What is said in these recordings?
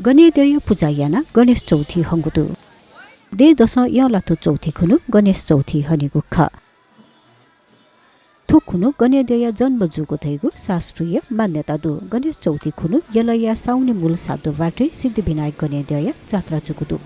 गणेदेय पूजा याना गणेश चौथी हंगुदु दे दश यालातो चौथी खुनु गणेश चौथी हनिगुख थुकुनु गणेदेय जन्म जुगो थैगु शास्त्रीय मान्यता दु गणेश चौथी खुनु यलया साउने मूल साधु बाटे सिद्धिविनायक गणेदेय जात्रा जुगुदु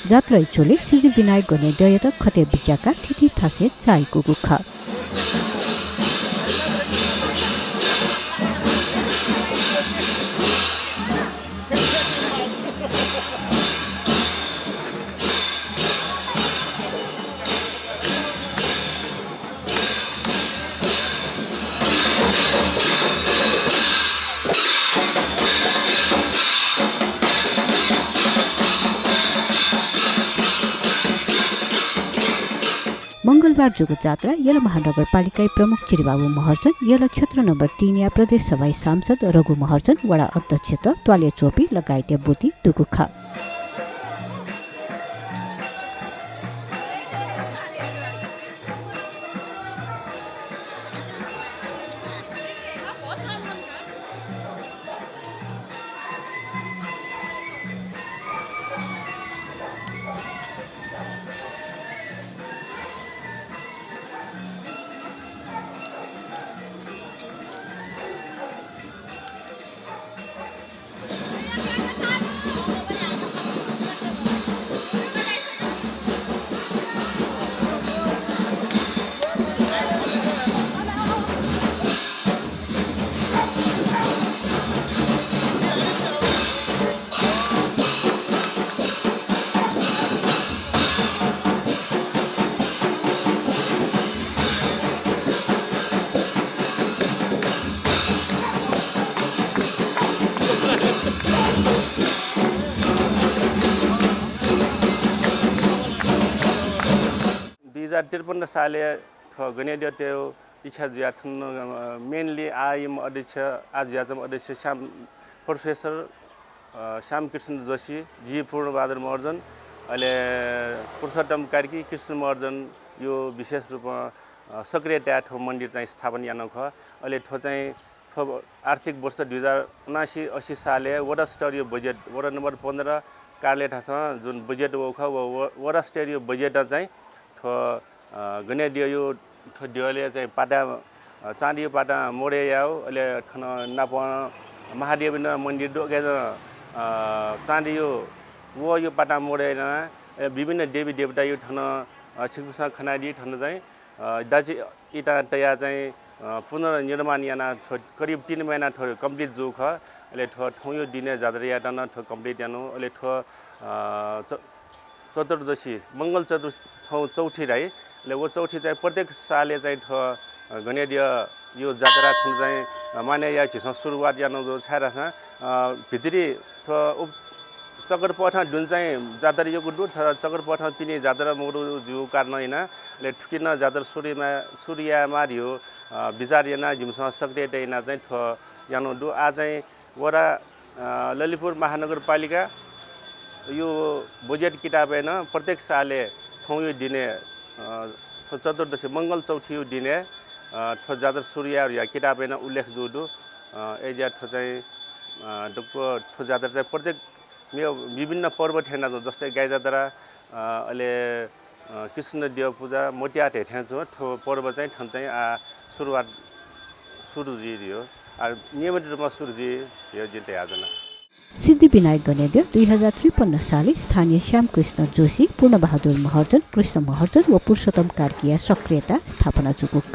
जात्रा इचोले सिद्धिविनायक गणेदेय त खते बिचाका थिति थासे चाइको गुख मंगलबार जुगु जात्रा यल महानगरपालिका प्रमुख चिरिबाबु महर्जन यल क्षेत्र नम्बर 3 या प्रदेश सभा सांसद रघु महर्जन वडा अध्यक्ष त्वाले चोपी लगायत बुति दुगुख त्रिपन्न साले गणेदेय त्यो इच्छा ज्याथन मेनली आइएम अध्यक्ष आज याजम अध्यक्ष श्याम प्रोफेसर श्यामकृष्ण जोशी जी पूर्णबहादुर महर्जन अहिले पुरुषोत्तम कार्की कृष्ण महर्जन यो विशेष रूपमा सक्रिय ठो मन्दिर चाहिँ स्थापना यान ख अहिले ठो चाहिँ आर्थिक वर्ष 2079-80 साले वडा स्तरीय बजेट वडा नम्बर 15 कार्यालय थाहा जुन बजेट वो ख वडा स्तरीय बजेट चाहिँ ठो गणेदेय यो दियोले चाहिँ पाटा चाँदी पाटा मोडे याओ अहिले ठन नाप महादेव मन्दिर डोके चाँदी यो वो यो पाटा मोडे विभिन्न देवी देवता यो ठन छिकसा खनाडी ठन चाहिँ दाजी इटा तया चाहिँ पुनर्निर्माण याना करिब 3 महिना थोर कम्प्लिट जो ख अहिले ठौ यो दिने जात्रा यातना थो कम्प्लिट यानो अहिले ठो चतुर्दशी मंगल चौथी राई ले वो चौथी चाहिँ प्रत्येक साले चाहिँ ठो गणेदेय यो जात्रा थुन चाहिँ माने या छिस सुरुवात यानो जो छारा छ भित्री थो चकरपथा जुन चाहिँ जात्रा यो गुडु चकरपथा पिने जात्रा मोडु जु कार्न हैन ले ठुकिन जात्रा सूर्य मारियो विचार याना जिमसँग सक्रिय हैन चाहिँ ठो यानो दु आ चाहिँ वडा ललितपुर महानगरपालिका यो बजेट किताब हैन प्रत्येक साले थौ यो दिने चतुर्दशी मंगल चौथी यो दिने ठो जात्रा सूर्य या किताब हैन उल्लेख जुदु एजा ठो चाहिँ डुको ठो जात्रा चाहिँ प्रत्येक विभिन्न पर्व ठेना जस्तै गाई जात्रा अहिले कृष्ण देव पूजा मोटिया ठेठ्या छ ठो पर्व चाहिँ ठन चाहिँ सुरुवात सुरु दियो नियमित रूपमा सुरु दियो जिते आजना सिद्धिविनायक गणेद्य 2053 साली स्थानीय श्यामकृष्ण जोशी, पूर्णबहादुर महर्जन, कृष्ण महर्जन व पुरुषोत्तम कार्कीय सक्रियता स्थापना जुगुख